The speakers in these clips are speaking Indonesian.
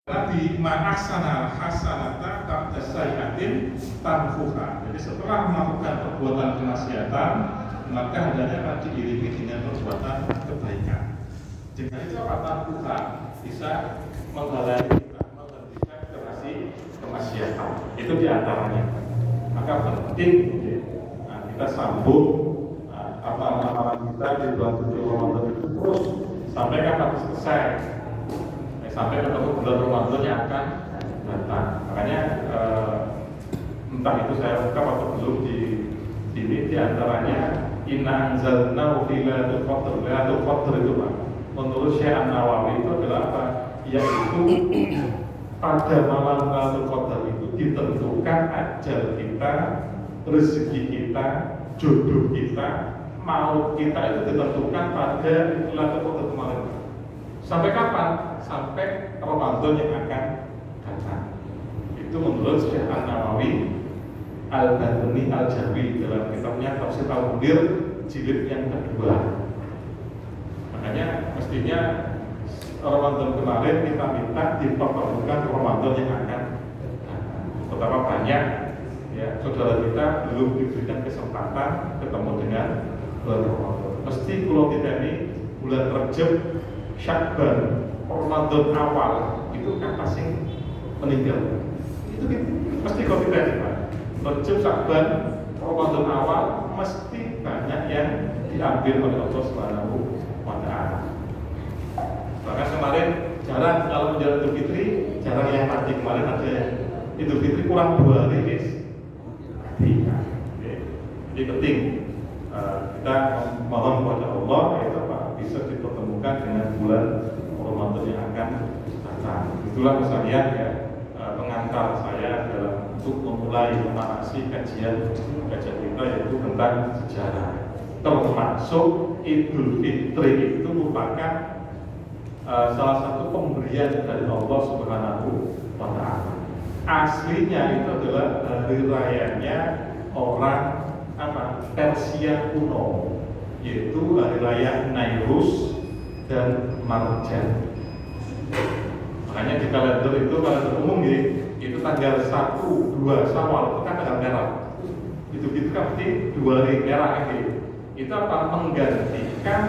Nabi ma'aksana hasanata ba'da sayyi'atin tamfuha. Jadi setelah melakukan perbuatan kemaksiatan, maka hendaknya akan diiringi dengan perbuatan kebaikan. Dengan itu apa tamfuha? Bisa menghalangi kita menghentikan kemaksiatan. Itu diantaranya. Maka penting kita sambung amalan kita di bulan suci Ramadan itu terus sampai kapan selesai. Sampai ketemu bulan Ramadan yang akan datang. Makanya entah itu saya buka atau belum di sini, diantaranya inna anzalnahu fi lailatul qadr. Lailatul qadr itu Pak, menurut Syekh An-Nawawi itu adalah apa? Yaitu pada malam Lailatul Qadar itu ditentukan ajal kita, rezeki kita, jodoh kita, maut kita itu ditentukan pada Lailatul Qadar kemarin. Sampai kapan? Sampai Ramadan yang akan datang. Itu menurut Syekh An-Nawawi Al-Badani Al-Jawi dalam kitabnya Tafsir Al-Munir jilid yang kedua. Makanya mestinya Ramadan kemarin kita minta dipertemukan Ramadan yang akan datang. Betapa banyak ya saudara kita belum diberikan kesempatan ketemu dengan bulan Ramadan. Mesti kalau tidak ini bulan Rajab, Syakban, Ramadan awal itu kan pasti meninggal. Itu mesti kalau kita ini Pak. Rajab, Syakban, Ramadan awal mesti banyak yang diambil oleh Allah Subhanahu wa Ta'ala. Bahkan kemarin jarang kalau menjelang Idul Fitri, jarang yang mati. Kemarin ada yang Idul Fitri kurang 2 hari guys. Jadi penting kita mohon kepada Allah itu Pak bisa dipertemukan dengan bulan Ramadan yang akan datang. Itulah misalnya ya pengantar saya dalam untuk memulai menanasi kajian kita yaitu tentang sejarah. Termasuk Idul Fitri itu merupakan salah satu pemberian dari Allah Subhanahu wa Ta'ala. Aslinya itu adalah hari rayanya orang Persia kuno, yaitu hari raya Nairus dan Marjan. Makanya di kalender itu kalender umum itu tanggal 1, 2 Syawal itu kan tanggal merah. Itu kan berarti 2 hari merah gitu. Itu apa? Menggantikan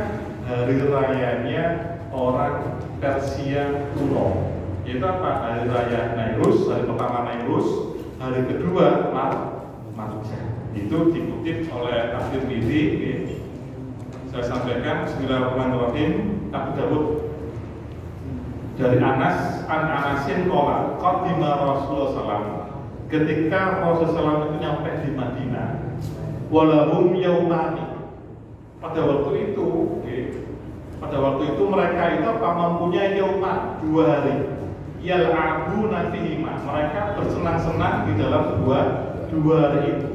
hari rayanya orang Persia kuno. Yaitu apa? Hari raya Nairus, hari pertama Nairus, hari kedua Marjan. Itu dikutip oleh At-Tirmidzi. Saya sampaikan Bismillahirrahmanirrahim. Abu Dawud dari Anasin qala qadima Rasulullah SAW. Ketika Rasulullah SAW itu nyampe di Madinah, walahum yaumani. Pada waktu itu mereka itu apa mempunyai yauman 2 hari. Yal'abu nafihima, mereka bersenang-senang di dalam 2 hari itu.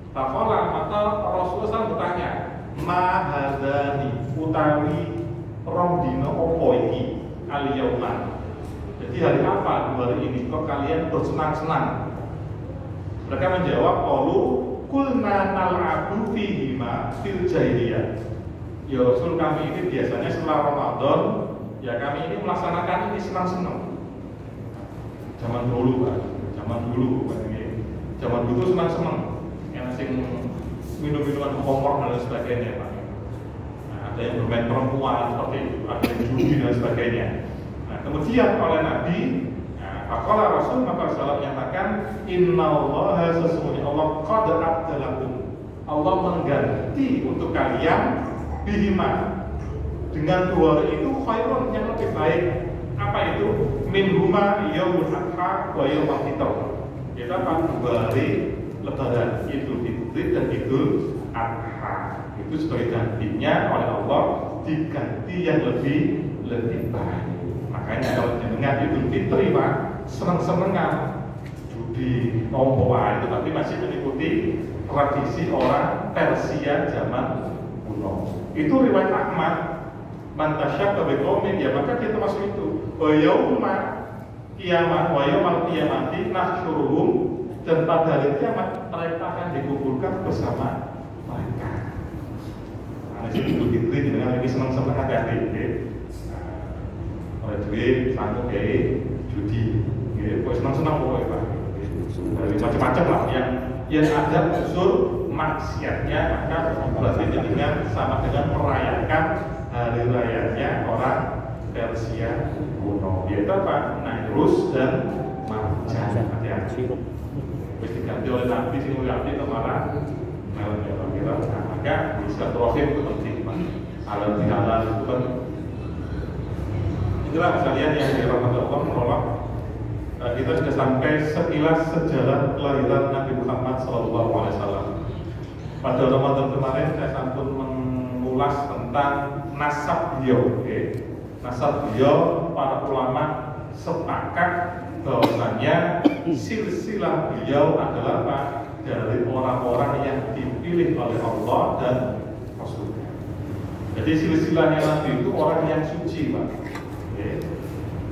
Takola maka Rasulullah SAW bertanya, mahadani utawi romdino opo iki aliyauman. Jadi hari apa 2 hari ini kok kalian bersenang-senang? Mereka menjawab, qalu kulna nal'abu fihima fil jahiliyah. Ya Rasul, kami ini biasanya setelah Ramadan ya kami ini melaksanakan ini senang-senang. Zaman dulu Pak, zaman dulu senang-senang. Yang minum-minuman homer dan sebagainya Pak. Nah, ada yang bermain perempuan seperti itu, ada yang judi dan sebagainya. Nah, kemudian oleh Nabi, Faqala Rasul maka Rasulullah menyatakan, Innallaha sesungguhnya Allah qad abdalakum. Allah mengganti untuk kalian bihima dengan 2 hari itu khairun yang lebih baik. Apa itu? Minhuma yaumul adha wa yaumul fitr. Yaitu apa? 2 hari Lebaran, Idul Fitri dan Idul Adha. Itu sebagai gantinya oleh Allah diganti yang lebih baik. Makanya kalau dengar Idul Fitri Pak, senang-senangan judi, tombola itu tapi masih mengikuti tradisi orang Persia zaman kuno. Itu riwayat Ahmad, man tasyabbaha biqaumin ya maka dia termasuk itu. Wa yauma qiyamah wa yaumal qiyamati nahsyuruhum, dan pada hari kiamat mereka akan dikumpulkan bersama mereka. Nah, di Idul Fitri dengan lagi senang-senang hati-hati. Oleh duit, sanggup judi yang ada unsur maksiatnya, maka berarti dengan sama dengan merayakan hari rayanya orang Persia kuno, yaitu apa? Nairus dan Marjan. Hati-hati. Wis diganti oleh Nabi sing mulyane itu malah kira-kira. Nah, maka silaturahim itu penting, Pak. Halal bihalal itu kan. Itulah sekalian yang dirahmati Allah menolak. Kita sudah sampai sekilas sejarah kelahiran Nabi Muhammad SAW. Pada Ramadan kemarin saya santun mengulas tentang nasab beliau. Nasab beliau, para ulama sepakat bahwasanya silsilah beliau adalah apa? Dari orang-orang yang dipilih oleh Allah dan Rasulnya. Jadi silsilahnya Nabi itu orang yang suci, Pak.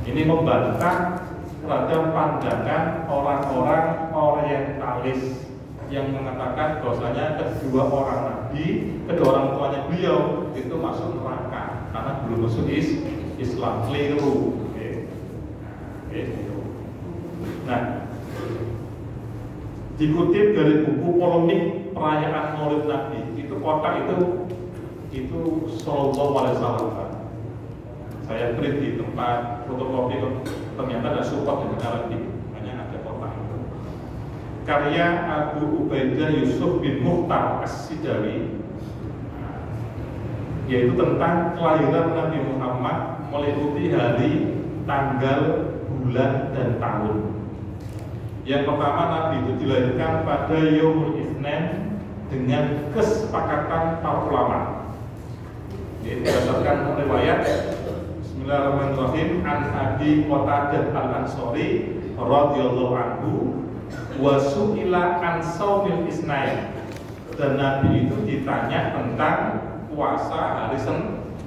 Ini membantah terhadap pandangan orang-orang orientalis yang mengatakan bahwasanya kedua orang Nabi, kedua orang tuanya beliau itu masuk neraka karena belum masuk Islam. Keliru. Nah, dikutip dari buku polemik perayaan Maulid Nabi, itu kotak itu Sallallahu Alaihi Wasallam. Saya print di tempat fotokopi, ternyata ada support dengan Arabic, makanya ada kotak itu. Karya Abu Ubaidah Yusuf bin Mukhtar As-Sidawi, yaitu tentang kelahiran Nabi Muhammad meliputi hari, tanggal, bulan, dan tahun. Yang pertama, Nabi itu dilahirkan pada Yaumul Itsnain dengan kesepakatan para ulama. Yaitu berdasarkan riwayat Bismillahirrahmanirrahim an Abi Qatadah al-Ansari radhiyallahu anhu wa su'ila an shaumil Itsnain, dan Nabi itu ditanya tentang puasa hari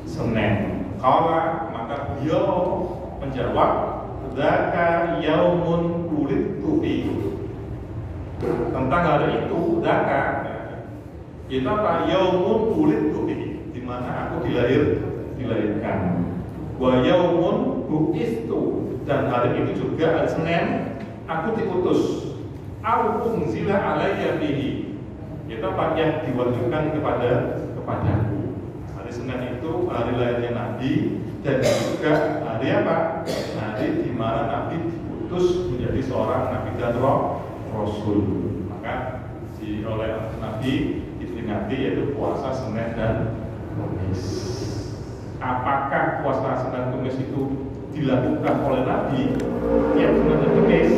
Senin. Qala, maka beliau menjawab, dzaka yaumun wulidtu fi. Tentang hari itu, dzaka itu apa? Yaumun wulidtu fi, di mana aku dilahirkan. Wa yaumun bu'istu, dan hari itu juga hari Senin aku diutus. Au unzila alayya bihi, itu apa? Yang diwajibkan kepadaku. Hari Senin itu hari lahirnya Nabi, dan juga hari apa? Hari di mana Nabi diutus menjadi seorang Nabi dan Rasul. Maka oleh Nabi diperingati yaitu puasa Senin dan Kamis. Apakah puasa Senin Kamis itu dilakukan oleh Nabi tiap Senin dan Kamis?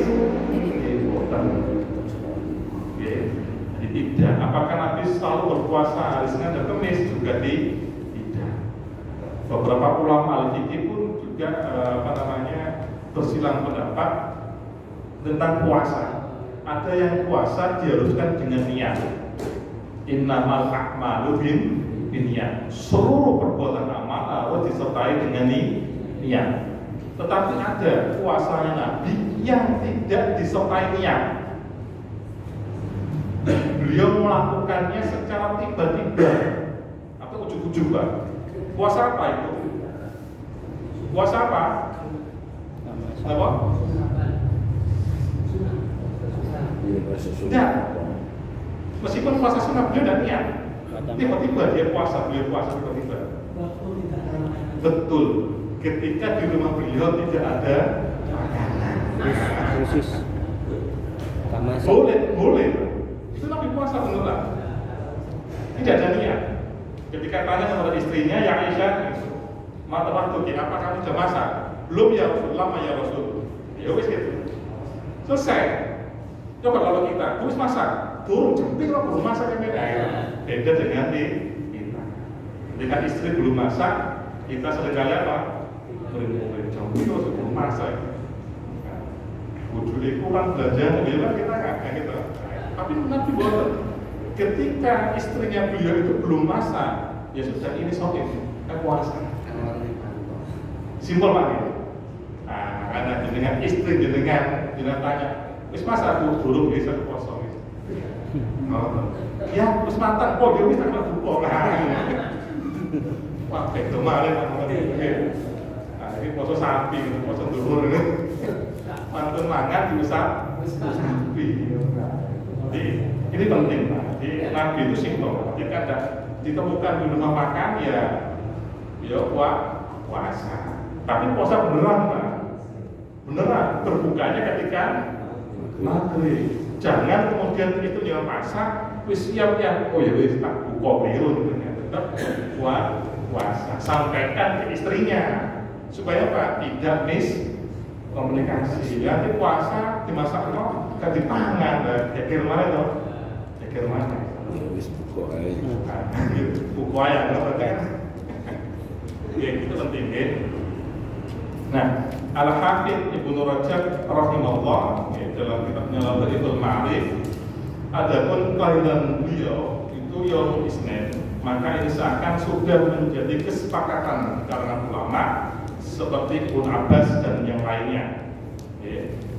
Jadi tidak. Apakah Nabi selalu berpuasa hari Senin dan Kamis? Juga tidak. Beberapa ulama al-fikih pun juga bersilang pendapat tentang puasa. Ada yang puasa diharuskan dengan niat. Innamal a'malu binniyat. Seluruh perbuatan amal harus disertai dengan niat. Tetapi ada puasanya Nabi yang tidak disertai niat. Beliau melakukannya secara tiba-tiba atau ujug-ujug. Puasa apa itu? Puasa apa? Apa? Tidak. Meskipun puasa sunnah beliau dan niat, tiba-tiba dia puasa, beliau puasa tiba-tiba. Betul. Ketika di rumah beliau tidak ada makanan. Boleh. Itu Nabi puasa beneran. Tidak ada niat. Ketika tanya kepada istrinya, ya Aisyah, mata waktu, apa kamu sudah masak? Belum ya Rasul, lama ya Rasul. Ya wis gitu. Selesai. Coba kalau kita, habis masak, turun jemping lah belum masak yang beda dengan kita. Ketika istri belum masak, kita seringkali apa? Murid-murid jemping terus belum masak. Wujud itu kan belajar, bilang kita nggak gitu. Tapi nanti boleh. Ketika istrinya beliau itu belum masak, ya sudah ini sokin, puasa. Simpel Pak gitu. Nah, karena dengan istri dengan tanya, wis masak aku burung bisa puasa. Ya, wis matang kok dia bisa nggak buka. Wah, itu malah ini puasa sapi, puasa dulur ini. Mantun mangan bisa sapi. Jadi ini penting Pak. Jadi Nabi itu simpel. Ketika ada ditemukan di rumah makan ya puasa. Tapi puasa beneran Pak. Beneran berbukanya ketika maghrib. Jangan kemudian itu yang masak, wis siap ya, oh ya wis tak buka biru gitu ya. Tetap puasa. Sampaikan ke istrinya supaya Pak tidak komunikasi. Nanti puasa dimasak no, gak di tangan, kekir mana no, kekir mana? Wis buka aja. Buka aja, berarti kan? Ya itu penting ya. Nah, Al-Hafidz Ibnu Rajab rahimahullah dalam kitabnya Lataiful Ma'arif, adapun kelahiran beliau itu Yaumul Isnin, maka ini seakan sudah menjadi kesepakatan kalangan ulama seperti Ibnu Abbas dan yang lainnya.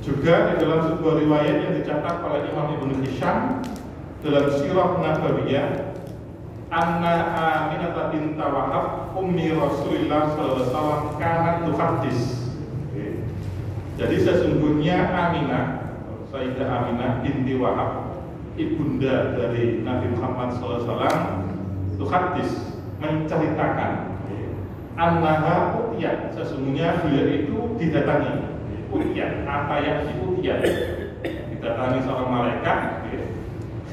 Juga di dalam sebuah riwayat yang dicatat oleh Imam Ibnu Hisham dalam Sirah Nabawiyah, Anna Aminah binti Wahab ummi Rasulillah sallallahu alaihi wasallam kanat tuhaddis. Jadi sesungguhnya Aminah, Sayyidah Aminah binti Wahab, ibunda dari Nabi Muhammad sallallahu alaihi wasallam, tuhaddis, menceritakan annaha utiyat, sesungguhnya beliau itu didatangi. Utiyat, apa yang diutiyat? Didatangi seorang malaikat.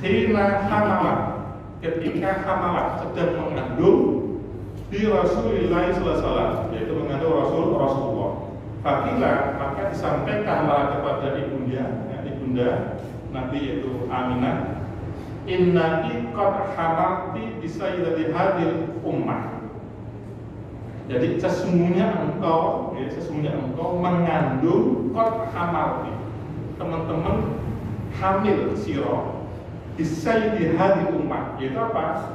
Khina hamalat, ketika hamalat sedang mengandung di Rasulullah SAW, yaitu mengandung Rasulullah. Fakila, maka disampaikan kepada ibunda Nabi yaitu Aminah, innaki qad hamalti bisayyidati hadil ummah. Jadi sesungguhnya engkau mengandung qad hamalti, teman-teman hamil siro bisayyidati hadil ummah. Yaitu apa?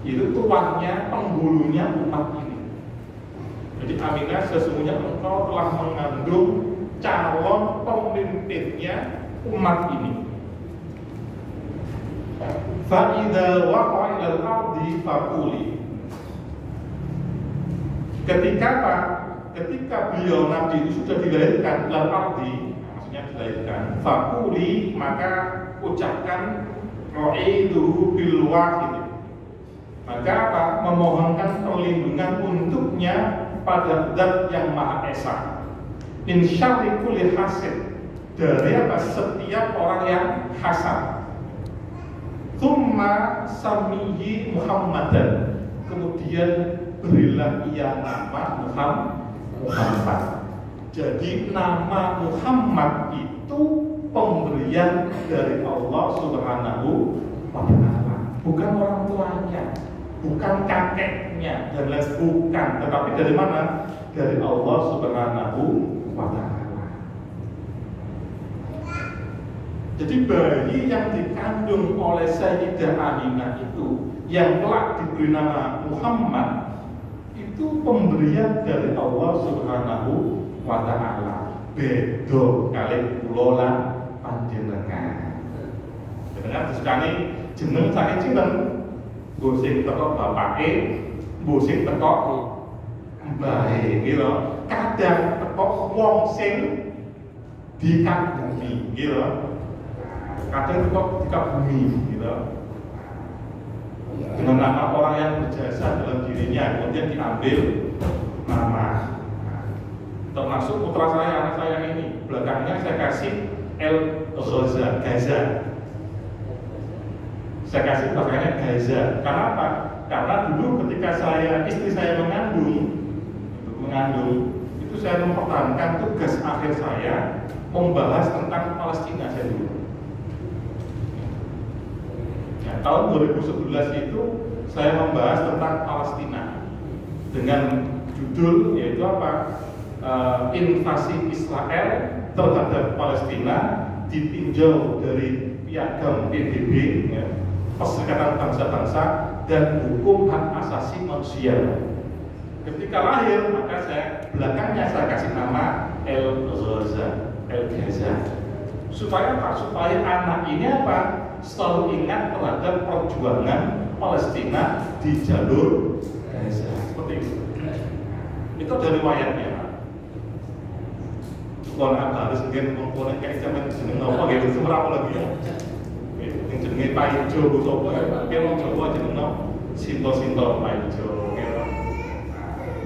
Itu tuannya, penghulunya umat ini. Jadi Aminah, sesungguhnya engkau telah mengandung calon pemimpinnya umat ini. Fa'idha waqa'a ilal ardi faquli. Ketika beliau Nabi itu sudah dilahirkan ilal ardi, maksudnya dilahirkan, faquli, maka ucapkan ra'iduhu bil wahid. Maka apa? Memohonkan perlindungan untuknya pada zat yang Maha Esa. Insyaallah kulli hasid, dari apa? Setiap orang yang hasad. Tsumma samihi Muhammadan, kemudian berilah ia nama Muhammad. Jadi nama Muhammad itu pemberian dari Allah Subhanahu wa Ta'ala, bukan orang tuanya, bukan kakeknya dan lain, bukan, tetapi dari mana? Dari Allah Subhanahu wa Ta'ala. Jadi bayi yang dikandung oleh Sayyidah Aminah itu yang telah diberi nama Muhammad itu pemberian dari Allah Subhanahu wa Ta'ala. Bedo kali kula lan panjenengan. Jenengan sekali jeneng saking sinten? Mbok sing teko bapake, mbok sing teko mbahe, gitu. Kadang teko wong sing dikandungi, gitu. Kadang teko dikabumi, gitu. Dengan nama orang yang berjasa dalam dirinya, kemudian diambil nama. Termasuk putra saya, anak saya ini, belakangnya saya kasih Gaza. Saya kasih belakangnya Gaza. Karena apa? Karena dulu ketika istri saya mengandung, itu saya mempertahankan tugas akhir saya membahas tentang Palestina saya dulu. Nah, tahun 2011 itu saya membahas tentang Palestina dengan judul yaitu apa? Invasi Israel terhadap Palestina ditinjau dari piagam PBB, ya, Perserikatan Bangsa-Bangsa dan Hukum Hak Asasi Manusia. Ketika lahir, maka belakangnya saya kasih nama Gaza. Supaya apa? Supaya anak ini apa? Selalu ingat terhadap perjuangan Palestina di jalur Gaza. Seperti itu. Itu dari riwayatnya. Kalau harus mungkin mempunyai kayak zaman jeneng apa gitu, seberapa lagi ya? jenenge Paijo sapa ya mungkin wong Jawa jenengno Sinto-sinto Paijo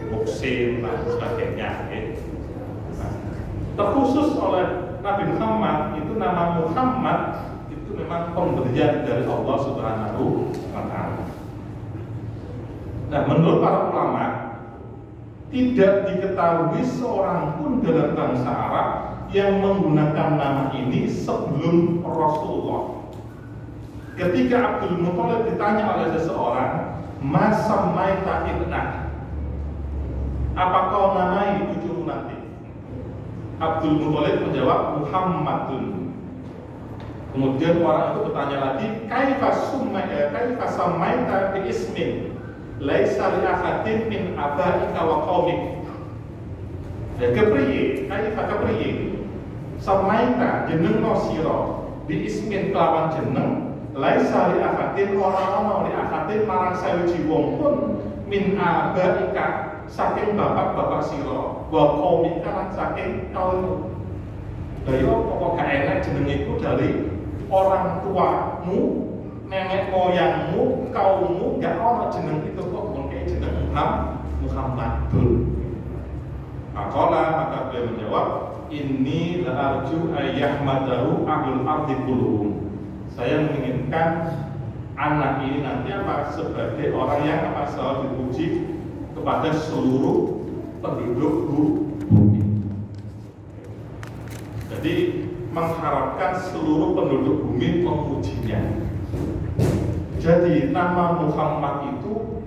Muksin dan sebagainya terkhusus oleh Nabi Muhammad itu nama Muhammad itu memang pemberian dari Allah Subhanahu wa Ta'ala. Nah, menurut para ulama tidak diketahui seorang pun dalam bangsa Arab yang menggunakan nama ini sebelum Rasulullah. Ketika Abdul Muthalib ditanya oleh seseorang, "Ma samaita ibnak?" Apa kau namai cucumu nanti? Abdul Muthalib menjawab Muhammadun. Kemudian orang itu bertanya lagi, "Kaifa samaita bi ismin laisa li ahadin min abaika wa qaumik?" Ya kepriye? Kaifa kepriye? Samaita jenengno sira bi ismin kelawan jeneng laisa li ahadin ora li ahadin marang sawiji wong pun min abaika saking bapak-bapak sira wa qaumika lan saking kaummu. Lah yo pokok gak enak jenenge iku dari orang tuamu, nenek moyangmu, kaummu gak ono jeneng itu kok mungkin jeneng Muhammadun. Maka beliau menjawab, "Inni la arju ayyahmadahu ahlul ardi kulluhum." Saya menginginkan anak ini nanti sebagai orang yang selalu dipuji kepada seluruh penduduk bumi. Jadi mengharapkan seluruh penduduk bumi memujinya. Jadi nama Muhammad itu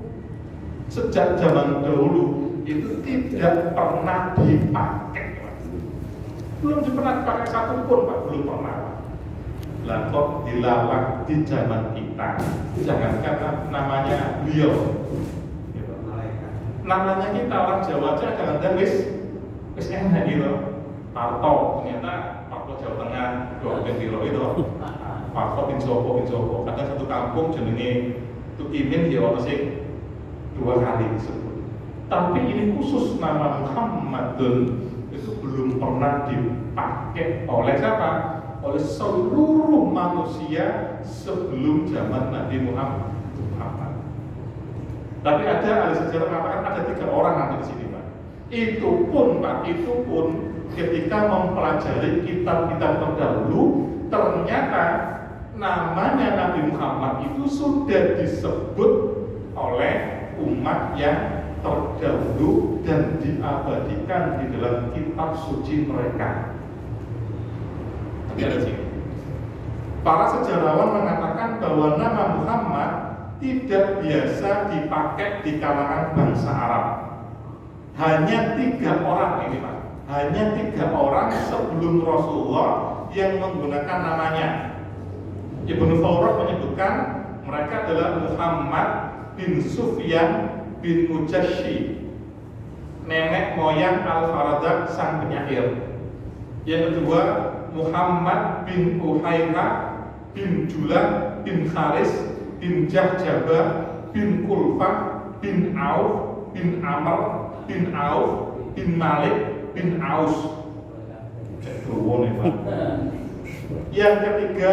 sejak zaman dahulu itu tidak pernah dipakai. Belum pernah dipakai satupun, Pak, belum pernah. Lah kok dilalak di zaman kita. Jangankan namanya beliau. Namanya kita orang Jawa aja kadang-kadang wis enak gitu. Parto, ternyata Parto Jawa Tengah, Jawa Tengah itu. Parto Pinsopo. Kadang satu kampung jenenge Tukimin ya ono sing 2 kali disebut. Tapi ini khusus nama Muhammadun itu belum pernah dipakai oleh siapa? Oleh seluruh manusia sebelum zaman Nabi Muhammad. Tapi ada ahli sejarah mengatakan ada 3 orang nanti di sini, Pak. Itu pun ketika mempelajari kitab-kitab terdahulu, ternyata namanya Nabi Muhammad itu sudah disebut oleh umat yang terdahulu dan diabadikan di dalam kitab suci mereka. Tapi ada sini. Para sejarawan mengatakan bahwa nama Muhammad tidak biasa dipakai di kalangan bangsa Arab. Hanya 3 orang ini, Pak. Hanya 3 orang sebelum Rasulullah yang menggunakan namanya. Ibnu Thawrah menyebutkan mereka adalah Muhammad bin Sufyan bin Mujashshi, nenek moyang Al-Faradak sang penyair. Yang kedua Muhammad bin Uhaira bin Julah bin Kharis bin Jahjabah bin Kulfah bin Auf bin Amr bin Auf bin Malik bin Aus. Yang ketiga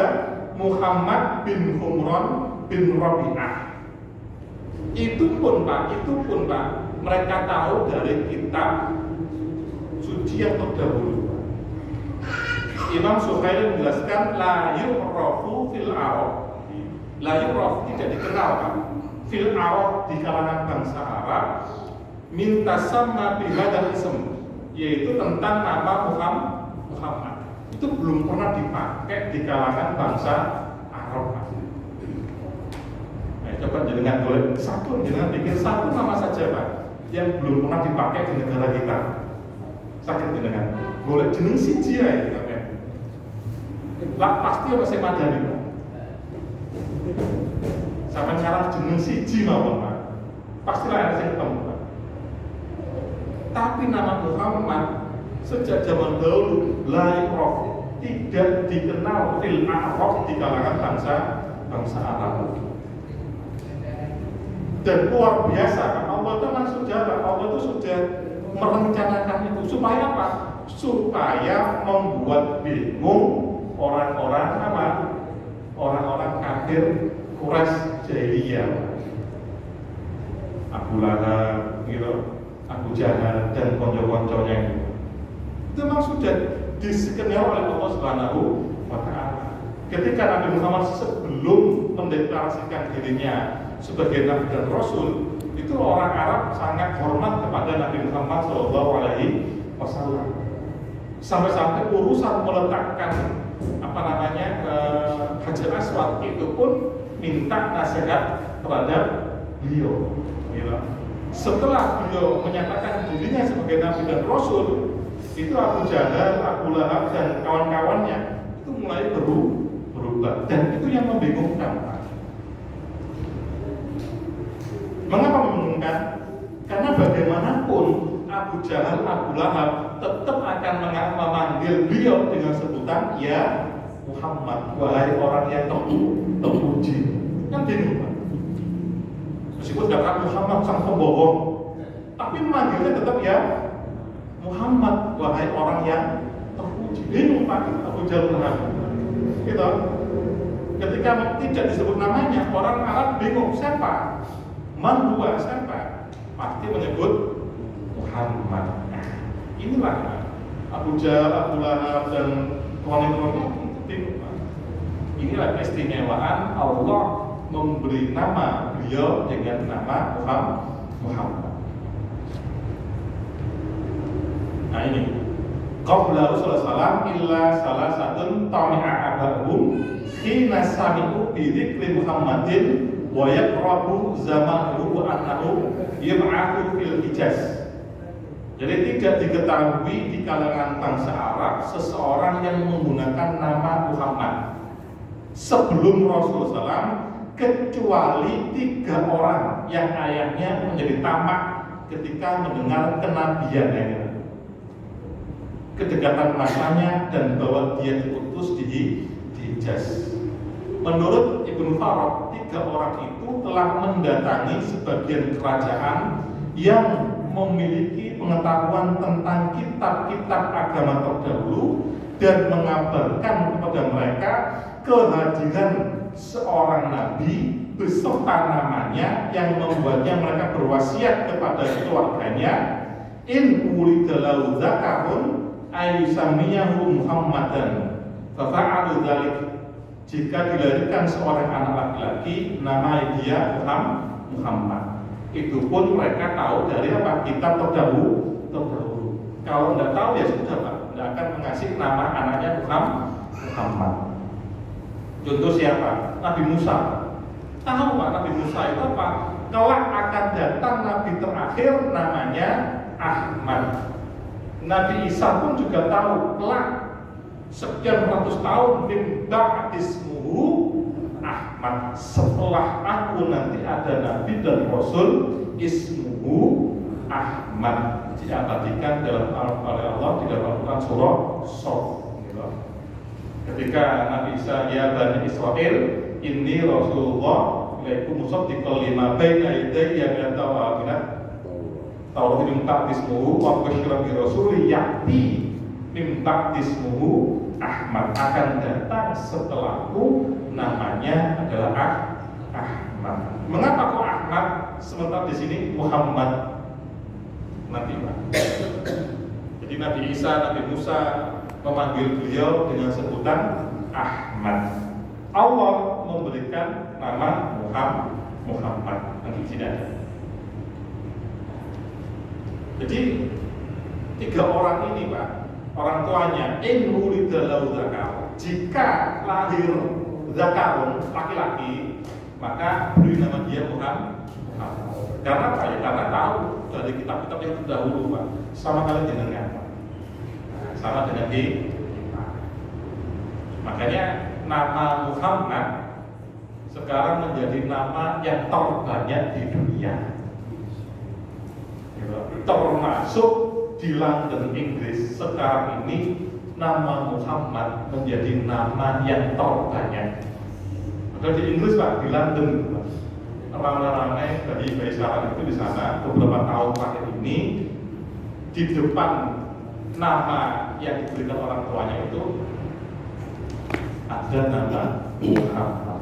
Muhammad bin Humran bin Rabi'ah. Itu pun Pak, mereka tahu dari kitab suci yang terdahulu. Imam Suhaili menjelaskan la yu'rafu fil Arab. La yu'raf tidak dikenal, Pak. Fil Arab di kalangan bangsa Arab minta sama bihadal ism, yaitu tentang nama Muhammad. Itu belum pernah dipakai di kalangan bangsa Arab. Coba jenengan boleh jenengan bikin satu nama saja, Pak, yang belum pernah dipakai di negara kita. Sakit jenengan. Boleh jeneng siji ae kita kan. Lah pasti apa sing madani, Pak. Sampai cara jeneng siji mawon, Pak. Pastilah ada sing ketemu, Pak. Tapi nama Muhammad sejak zaman dahulu la yu'raf, tidak dikenal fil Arab di kalangan bangsa Arab. Dan luar biasa, Allah itu sudah merencanakan itu supaya apa? Supaya membuat bingung orang-orang akhir Quraisy jahiliyah. Abu Lahab, gitu, Abu Jahal dan konco-konconya itu memang sudah diskenario oleh Allah Subhanahu wa Ta'ala. Ketika Nabi Muhammad sebelum mendeklarasikan dirinya sebagai Nabi dan Rasul, itu orang Arab sangat hormat kepada Nabi Muhammad SAW. Sampai-sampai urusan meletakkan Hajar Aswad itu pun minta nasihat terhadap beliau. Setelah beliau menyatakan dirinya sebagai Nabi dan Rasul, itu Abu Jahal, Abu Lahab dan kawan-kawannya itu mulai berubah, dan itu yang membingungkan. Mengapa membingungkan? Karena bagaimanapun Abu Jahal, Abu Lahab tetap akan memanggil beliau dengan sebutan ya Muhammad, wahai orang yang terpuji. Kan bingung, Pak. Meskipun kata Muhammad sang pembohong, tapi memanggilnya tetap ya Muhammad, wahai orang yang terpuji. Bingung, Pak, Abu Jahal Lahab. Gitu. Ketika tidak disebut namanya, orang Arab bingung siapa? Man huwa, siapa? Pasti menyebut Muhammad. Nah, inilah Abu Jahal, Abu Lahab dan kawan-kawan itu. Inilah keistimewaan Allah memberi nama beliau dengan nama Muhammad. Nah ini, qabla Rasulullah illa salah satu tami'a abahum hina sami'u bi dzikri Muhammadin wa yaqrabu zamanuhu wa annahu yub'atsu fil Hijaz. Jadi tidak diketahui di kalangan bangsa Arab seseorang yang menggunakan nama Muhammad sebelum Rasulullah SAW, kecuali 3 orang yang ayahnya menjadi tamak ketika mendengar kenabiannya, kedekatan masanya, dan bahwa dia diutus di Hijaz. Menurut Ibnu Farad, 3 orang itu telah mendatangi sebagian kerajaan yang memiliki pengetahuan tentang kitab-kitab agama terdahulu dan mengabarkan kepada mereka kehadiran seorang nabi beserta namanya, yang membuatnya mereka berwasiat kepada keluarganya, in wulida lahu dzakarun ayyusamiyahu Muhammadan fa fa'alu dzalik. Jika dilahirkan seorang anak laki-laki, nama dia Muhammad. Itu pun mereka tahu dari apa? Kitab terdahulu. Kalau tidak tahu ya sudah, Pak, tidak akan mengasih nama anaknya Muhammad. Contoh siapa? Nabi Musa. Tahu, Pak, Nabi Musa itu apa? Kelak akan datang Nabi terakhir namanya Ahmad. Nabi Isa pun juga tahu, kelak sekian ratus tahun min ba'dismuhu Ahmad, setelah aku nanti ada Nabi dan Rasul ismuhu Ahmad, diabadikan dalam oleh Allah di dalam Al-Quran surah Shaf. Ketika Nabi Isa, ya Bani Israel, inni Rasulullah ilaikum musaddiqan lima baina yadayya min at-tawrat Taurat min ba'dismuhu wa basyiran bi rasulin ya'ti min ba'dismuhu Ahmad, akan datang setelahku namanya adalah Ahmad. Mengapa kok Ahmad sementara di sini Muhammad? Nanti, Pak. Jadi Nabi Isa, Nabi Musa memanggil beliau dengan sebutan Ahmad. Allah memberikan nama Muhammad. Nanti di sini ada. Jadi 3 orang ini, Pak, orang tuanya in wulida lahu dzakar, jika lahir zakarun laki-laki, maka beri nama dia Muhammad. Karena apa ya? Karena tahu dari kitab-kitab yang terdahulu, Pak, sama kali dengan apa? Sama dengan kita. Makanya nama Muhammad sekarang menjadi nama yang terbanyak di dunia. Termasuk di London, Inggris, sekarang ini nama Muhammad menjadi nama yang terbanyak. Ada di Inggris, Pak, di London, ramai-ramai bayi-bayi sekarang itu di sana beberapa tahun terakhir ini, di depan nama yang diberikan orang tuanya itu ada nama Muhammad.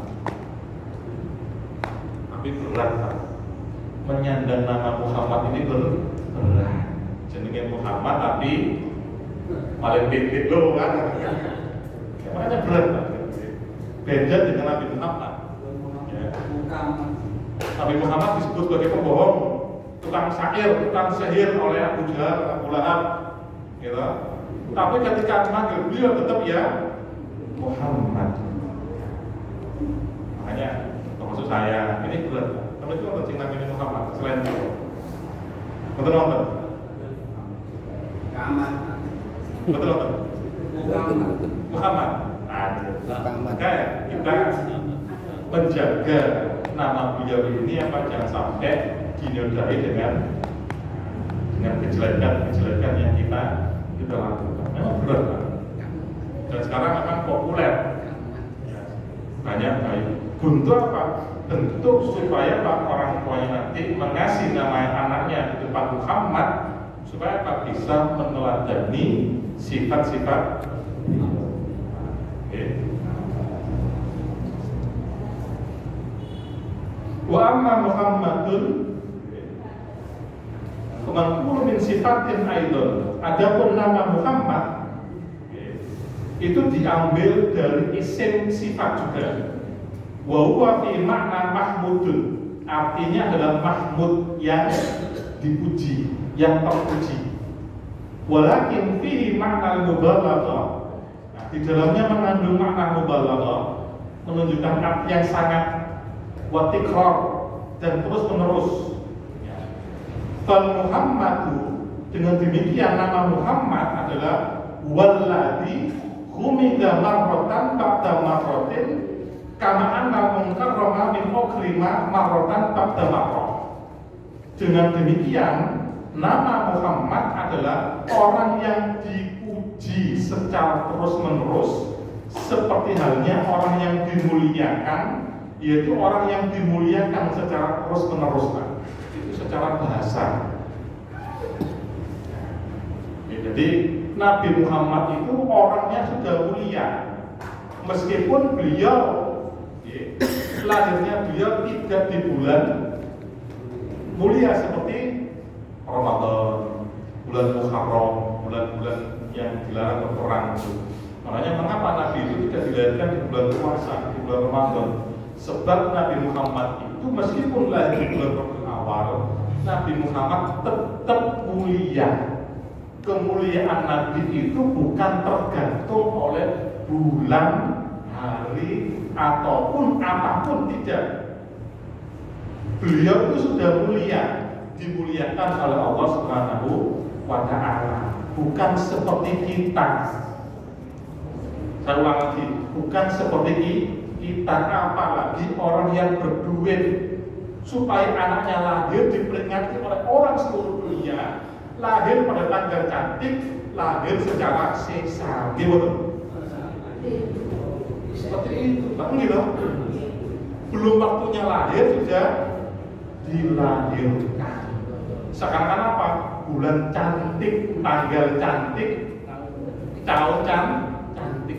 Tapi berat Pak. Menyandang nama Muhammad ini berat. Jenenge Muhammad tapi paling pintit loh kan. Makanya berat Pak. Beda dengan Nabi Muhammad. Ya. Nabi Muhammad disebut sebagai pembohong, tukang syair, tukang sihir oleh Abu Jahal, Abu Lahab, gitu. Tapi ketika memanggil beliau tetap ya Muhammad. Makanya maksud saya ini berat. Tapi itu untuk Nabi Muhammad selain itu. Betul. Betul. Muhammad. Maka kita menjaga nama beliau ini jangan sampai dinodai dengan kejelekan yang kita lakukan. Memang berat Pak. Dan sekarang memang populer. Banyak baik. Bentuk apa? Bentuk supaya Pak orang tuanya nanti mengasih nama anaknya di depan Muhammad supaya Pak bisa meneladani sifat-sifat. Wa amma Muhammadun kemanpul min sifatin aidon. Adapun nama Muhammad itu diambil dari isim sifat juga. Wa huwa fi makna mahmudun. Artinya adalah mahmud yang dipuji, yang terpuji. Walakin fihi makna mubalaghah. Di dalamnya mengandung makna mubalaghah, menunjukkan arti yang sangat watikrar dan terus menerus. Fal Muhammadu, dengan demikian nama Muhammad adalah walladzi humida marratan ba'da marratin kama anna munkarrama min ukrima marratan ba'da marrah. Dengan demikian nama Muhammad adalah orang yang dipuji secara terus-menerus, seperti halnya orang yang dimuliakan, yaitu orang yang dimuliakan secara terus-menerus. Itu secara bahasa. Jadi Nabi Muhammad itu orangnya sudah mulia, meskipun beliau lahirnya beliau tidak di bulan mulia seperti Ramadan, bulan Muharram, bulan-bulan yang dilarang berperang itu. Makanya mengapa Nabi itu tidak dilahirkan di bulan puasa, di bulan Ramadan? Sebab Nabi Muhammad itu meskipun lahir di bulan Rabiul Awal, Nabi Muhammad tetap mulia. Kemuliaan Nabi itu bukan tergantung oleh bulan, hari, ataupun apapun, tidak. Beliau itu sudah mulia, dimuliakan oleh Allah Subhanahu wa Ta'ala. Bukan seperti kita. Saya ulang lagi, bukan seperti kita, apalagi orang yang berduit, supaya anaknya lahir diperingati oleh orang seluruh dunia, lahir pada tanggal cantik, lahir secara sesar, gitu. Seperti itu, Pak, gitu. Belum waktunya lahir sudah dilahirkan. Sekarang apa? Bulan cantik, tanggal cantik, tahun cantik.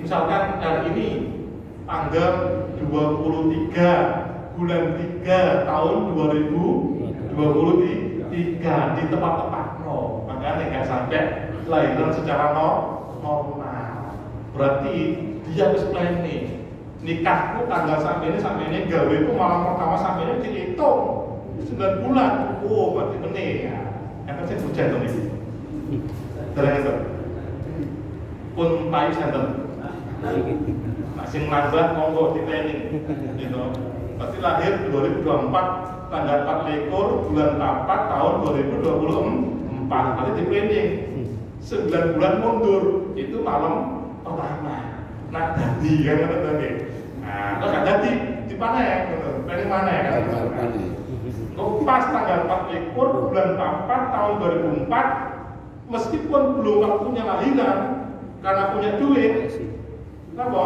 Misalkan hari ini tanggal 23 bulan 3 tahun 2023 di tempat-tempat makanya nggak sampai lahiran secara normal. Berarti dia harus planning. Nikahku tanggal sampai ini gawe itu malam pertama sampai ini dihitung 9 bulan. Oh, berarti bener ya. Yang kecil hujan tuh ini. Terus itu pun payu santen. Masih nambah monggo di planning. Gitu. Berarti lahir 2024 tanggal 4 bulan 4 tahun 2024. Nanti di planning 9 bulan mundur itu malam pertama. Nah, jadi kan tadi. Nah, kalau nggak jadi di mana ya? Planning mana ya? Pas tanggal 4 bulan 4 tahun 2004, meskipun belum waktunya lahiran, karena punya duit, kenapa?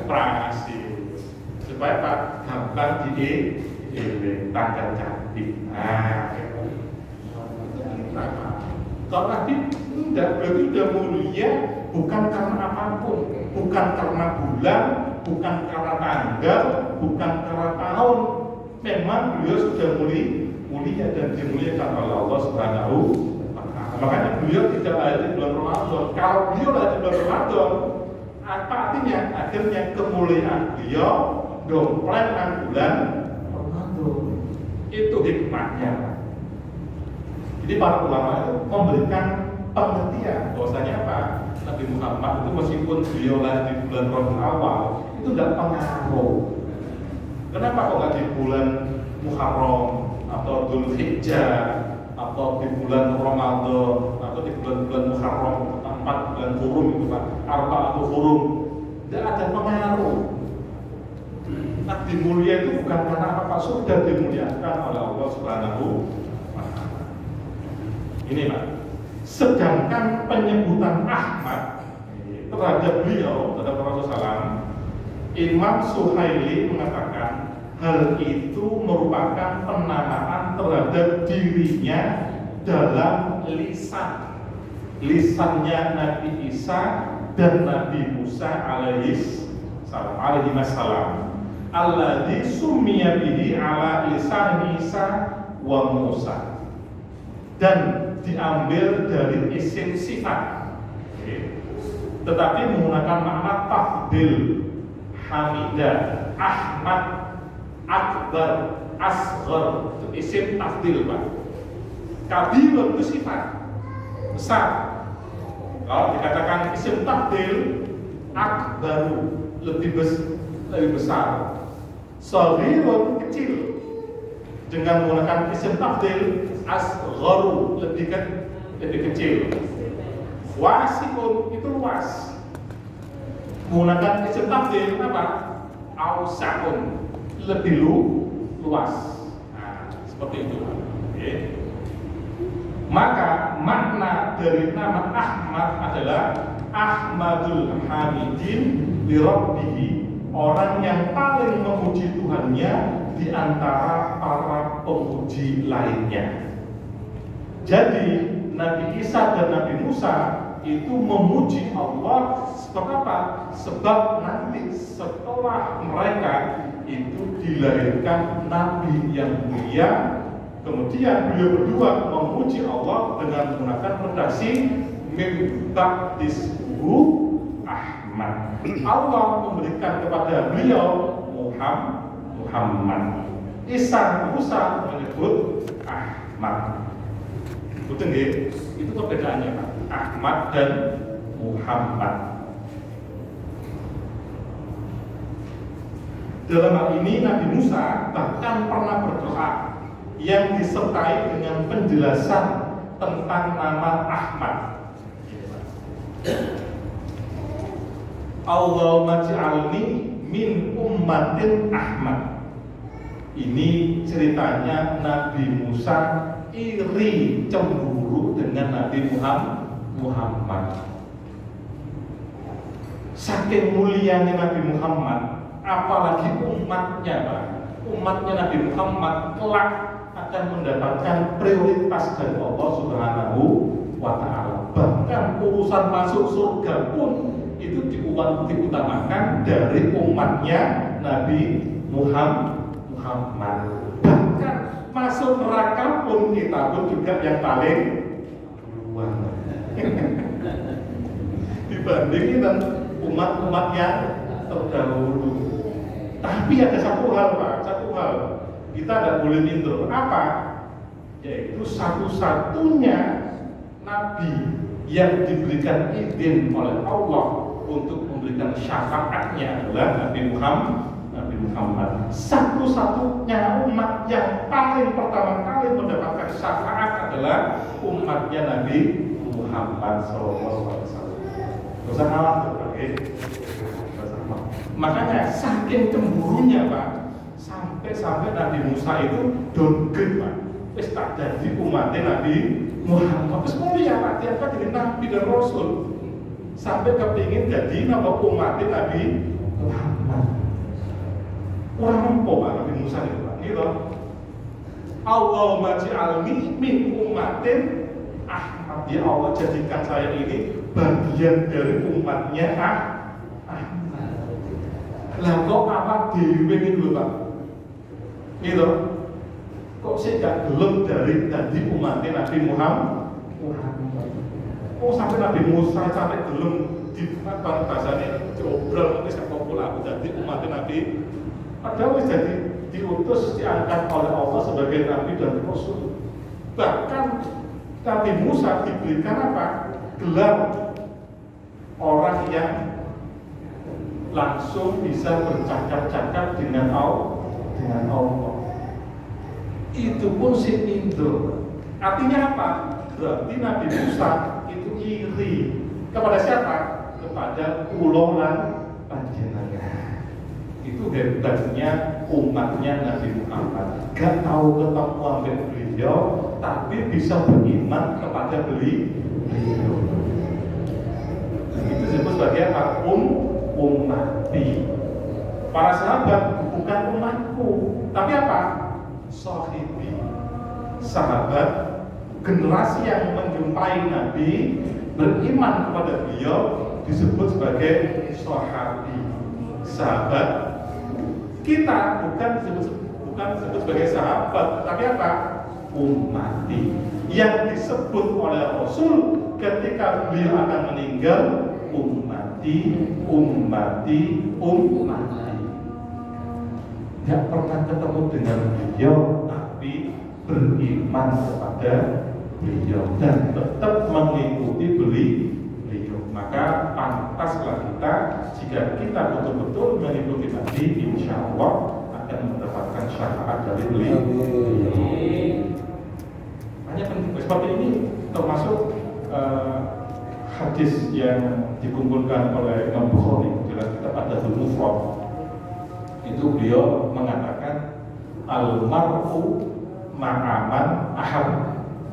Prasi supaya Pak gampang di tanggal cantik. Nah, kalau Nabi tidak, berarti sudah mulia, bukan karena apapun, bukan karena bulan, bukan karena tanggal, bukan karena tahun. Memang beliau sudah mulia dan dimuliakan oleh Allah Subhanahu wa Ta'ala. Makanya beliau tidak lahir di bulan Ramadan. Kalau beliau lahir di bulan Ramadan, apa artinya? Akhirnya kemuliaan beliau domplengkan bulan Ramadan. Itu hikmahnya. Jadi para ulama itu memberikan pengertian bahwasanya apa? Nabi Muhammad itu meskipun beliau lahir di bulan Rabiul Awal itu tidak pengaruh. Kenapa kok nggak di bulan Muharram atau Dzulhijjah atau di bulan Ramadan atau di bulan-bulan Muharram 4 bulan Hurum itu Pak, Arba'atul Hurum? Tidak ada pengaruh. Nabi mulia itu bukan karena apa, sudah dimuliakan oleh Allah Subhanahu wa Ta'ala. Ini Pak. Sedangkan penyebutan Ahmad terhadap beliau, terhadap Rasulullah SAW, Imam Suhaili mengatakan hal itu merupakan penamaan terhadap dirinya dalam lisannya Nabi Isa dan Nabi Musa alaihi salam, alladzi summiya bihi ala lisan Isa wa Musa, dan diambil dari isim sifat, tetapi menggunakan makna tafdil. Hamidah, Ahmad, Akbar, Asghar, itu isim tafdil Pak. Kabir itu sifat besar. Kalau dikatakan isim tafdil, Akbaru lebih besar, Shaghirun kecil. Dengan menggunakan isim tafdil, Asgharu lebih kecil, Wasi'un itu luas. Menggunakan isim tafdil apa? Ausa'un lebih luas. Nah, seperti itu. Oke. Maka makna dari nama Ahmad adalah Ahmadul Hamidin li Rabbihi, orang yang paling memuji Tuhannya di antara para pemuji lainnya. Jadi Nabi Isa dan Nabi Musa itu memuji Allah sebab apa? Sebab nanti setelah mereka itu dilahirkan Nabi yang mulia, kemudian beliau berdua memuji Allah dengan menggunakan redaksi min ba'dismu Ahmad. Allah memberikan kepada beliau Muhammad. Isa Musa menyebut Ahmad. Betul nggih? Itu perbedaannya Pak. Ahmad dan Muhammad. Dalam hal ini Nabi Musa bahkan pernah berdoa yang disertai dengan penjelasan tentang nama Ahmad. Allahumma ja'alni min ummatin Ahmad. Ini ceritanya Nabi Musa iri cemburu dengan Nabi Muhammad. Saking mulianya Nabi Muhammad, apalagi umatnya Pak. Umatnya Nabi Muhammad kelak akan mendapatkan prioritas dari Allah Subhanahu wa Ta'ala. Bahkan urusan masuk surga pun itu diutamakan dari umatnya Nabi Muhammad. Bahkan masuk neraka pun kita pun juga yang paling duluan dibandingin dan umat-umat yang terdahulu. Tapi ada satu hal Pak, kita tidak boleh minder. Apa? Yaitu satu-satunya Nabi yang diberikan izin oleh Allah untuk memberikan syafaatnya adalah Nabi Muhammad. Satu-satunya umat yang paling pertama kali mendapatkan syafaat adalah umatnya Nabi Muhammad SAW. Usah kalah berbagai. Makanya saking cemburunya Pak, sampai Nabi Musa itu downgrade Pak. Wis tak jadi umatnya Nabi Muhammad. Terus mulia Pak, tiap jadi Nabi dan Rasul. Sampai kepingin jadi nama umatnya Nabi Muhammad. Orang empuk Pak Nabi Musa itu Pak. Gitu. Allahumma ja'alni min ummatin Ahmad. abdi Allah, jadikan saya ini bagian dari umatnya lah kok awak dhewe ini lho Pak gitu kok sih gak gelem dari tadi umatnya Nabi Muhammad oh sampai Nabi Musa sampai gelem di bahasanya diobrol ini gak populer aku jadi umatnya Nabi padahal wis jadi diutus diangkat oleh Allah sebagai Nabi dan Rasul bahkan Nabi Musa diberikan apa? Gelar orang yang langsung bisa bercakap-cakap dengan Allah. Itu pun si Indo. Artinya apa? Berarti Nabi Musa itu iri kepada siapa? Kepada pulau dan panjenengan. Itu hebatnya umatnya Nabi Muhammad. Gak tahu ketemu dengan beliau, tapi bisa beriman kepada beliau. Itu disebut sebagai apa? Ummati. Para sahabat bukan umatku, tapi apa? Sahibi. Sahabat, generasi yang menjumpai Nabi, beriman kepada beliau disebut sebagai sahabi. Sahabat kita bukan disebut sebagai sahabat, tapi apa? Ummati. Yang disebut oleh Rasul ketika beliau akan meninggal, ummati. Tidak pernah ketemu dengan beliau, tapi beriman kepada beliau dan tetap mengikuti beliau. Maka pantaslah kita jika kita betul-betul mengikuti Nabi, insya Allah akan mendapatkan syafaat dari beliau. Hanya penting seperti ini termasuk hadis yang dikumpulkan oleh Imam Bukhari dalam kitab Adabul Mufrad. Itu beliau mengatakan al-mar'u ma'aman ahab.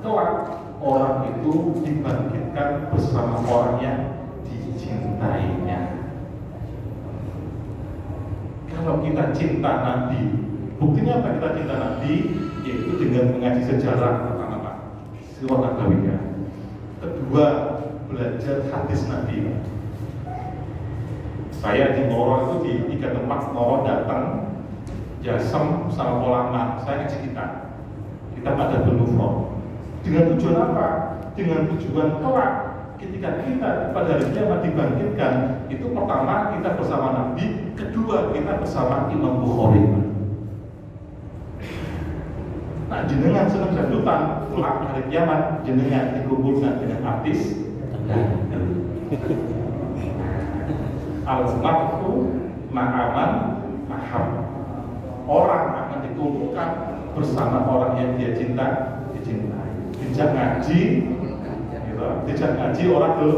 Kelak orang itu dibangkitkan bersama orang yang dicintainya. Kalau kita cinta Nabi, buktinya apa kita cinta Nabi? Yaitu dengan mengaji sejarah pertama Pak, Sirah Nabawiyah. Kedua, belajar hadis Nabi. Saya di Moro itu di 3 tempat Moro datang, Jasem sama Polama, saya ngaji kita pada Mufrad. Dengan tujuan apa? Dengan tujuan kelak ketika kita pada hari kiamat dibangkitkan, itu pertama kita bersama Nabi, kedua kita bersama Imam Bukhari. Nah, jenengan senang sambutan kelak hari kiamat, jenengan dikumpulkan dengan artis al-mar'u ma'aman ahab. Orang akan dikumpulkan bersama orang yang dia dicintai. Dijak ngaji, gitu. Dijak ngaji orang tuh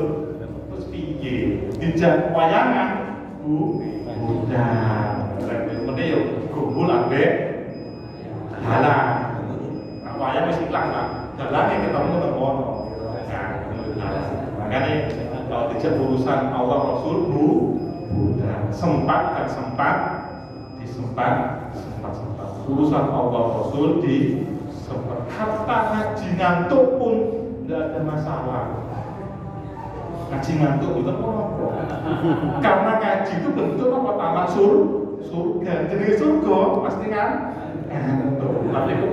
terus piye? Dijak wayangan, udah. Mene yo kumpul ambek dalang. Nah, wayang wis ilang Pak. Dalange ketemu temen. Makanya kalau dijak urusan Allah Rasul udah sempat dan sempat urusan Allah Rasul di kata ngaji ngantuk pun tidak ada masalah. Ngaji ngantuk itu apa? Karena ngaji itu bentuk apa? Taman surga. Jadi surga pasti kan ngantuk. Tapi itu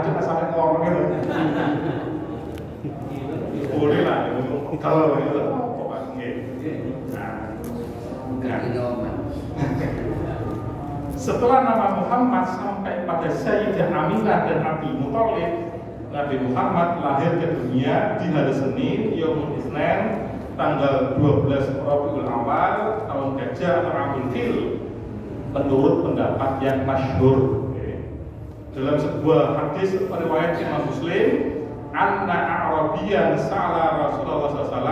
cuma sampai ngomong gitu. Boleh lah kalau itu pokoknya. Setelah nama Muhammad sampai pada Sayyidah Aminah dan Abi Muthalib, Nabi Muhammad lahir ke dunia di hari Senin, Yaumul Isnin, tanggal 12 Rabiul Awal, tahun Gajah atau Rabiul Fil, menurut pendapat yang masyhur. Dalam sebuah hadis riwayat Imam Muslim, anna Arabiyan sa'ala Rasulullah SAW